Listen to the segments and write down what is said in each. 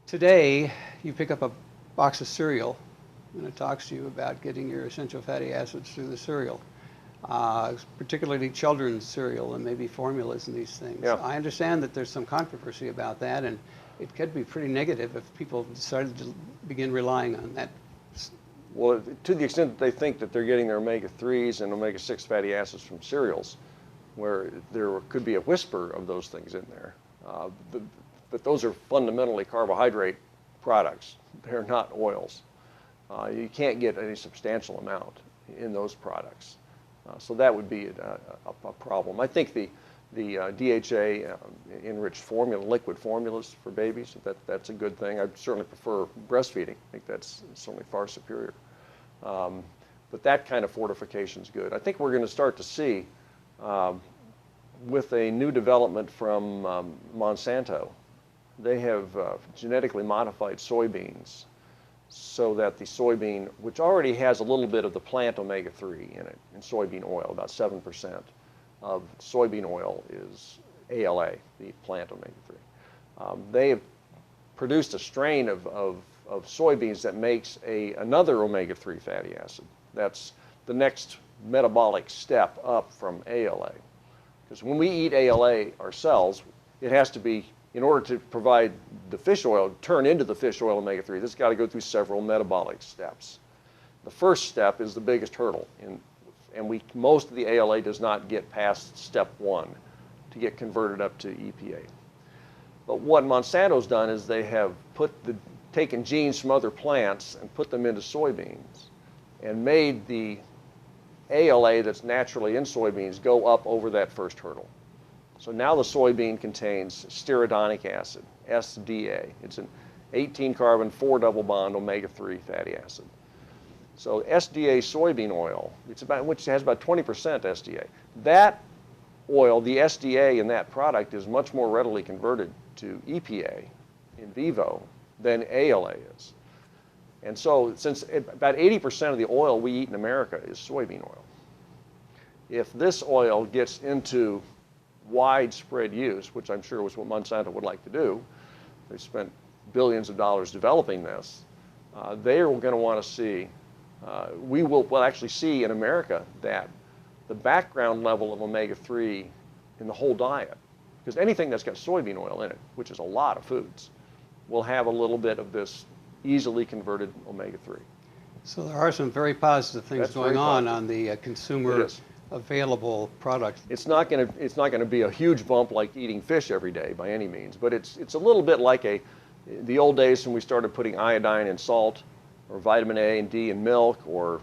Today, you pick up a box of cereal, and it talks to you about getting your essential fatty acids through the cereal, particularly children's cereal and maybe formulas and these things. Yeah. I understand that there's some controversy about that, and it could be pretty negative if people decided to begin relying on that. Well, to the extent that they think that they're getting their omega-3s and omega-6 fatty acids from cereals, where there could be a whisper of those things in there. But those are fundamentally carbohydrate products. They're not oils. You can't get any substantial amount in those products. So that would be a problem. I think the DHA enriched formula, liquid formulas for babies, that's a good thing. I certainly prefer breastfeeding. I think that's certainly far superior. But that kind of fortification is good. I think we're going to start to see, with a new development from Monsanto, they have genetically modified soybeans so that the soybean, which already has a little bit of the plant omega-3 in it, in soybean oil, about 7% of soybean oil is ALA, the plant omega-3. They have produced a strain of soybeans that makes another omega-3 fatty acid. That's the next metabolic step up from ALA. Because when we eat ALA ourselves, it has to be, in order to provide the fish oil, turn into the fish oil omega-3, this has got to go through several metabolic steps. The first step is the biggest hurdle, and most of the ALA does not get past step 1 to get converted up to EPA. But what Monsanto's done is they have taken genes from other plants and put them into soybeans and made the ALA that's naturally in soybeans go up over that first hurdle. So now the soybean contains stearidonic acid, SDA. It's an 18-carbon, 4-double bond omega-3 fatty acid. So SDA soybean oil, which has about 20% SDA. That oil, the SDA in that product, is much more readily converted to EPA in vivo than ALA is. And so since about 80% of the oil we eat in America is soybean oil, if this oil gets into widespread use, which I'm sure was what Monsanto would like to do, they spent billions of dollars developing this, they are going to want to see, we'll actually see in America that the background level of omega-3 in the whole diet, because anything that's got soybean oil in it, which is a lot of foods, will have a little bit of this easily converted omega-3. So there are some very positive things going on the consumer available product. It's not going to be a huge bump like eating fish every day by any means, but it's a little bit like the old days when we started putting iodine in salt, or vitamin A and D in milk, or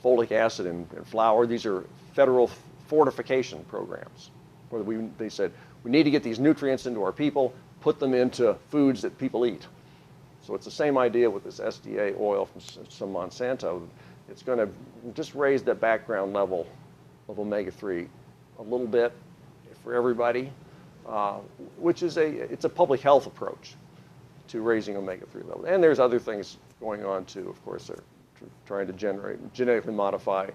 folic acid in flour. These are federal fortification programs where they said we need to get these nutrients into our people, put them into foods that people eat. So it's the same idea with this SDA oil from some Monsanto. It's going to just raise that background level of omega-3 a little bit for everybody, which is it's a public health approach to raising omega-3 levels. And there's other things going on too. Of course, they're trying to genetically modify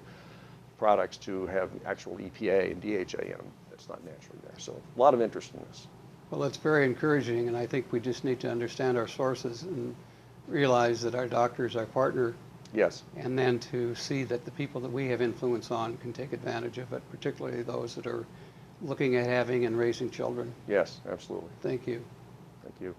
products to have actual EPA and DHA in them. That's not naturally there. So a lot of interest in this. Well, that's very encouraging, and I think we just need to understand our sources and realize that our doctor is our partner. Yes. And then to see that the people that we have influence on can take advantage of it, particularly those that are looking at having and raising children. Yes, absolutely. Thank you. Thank you.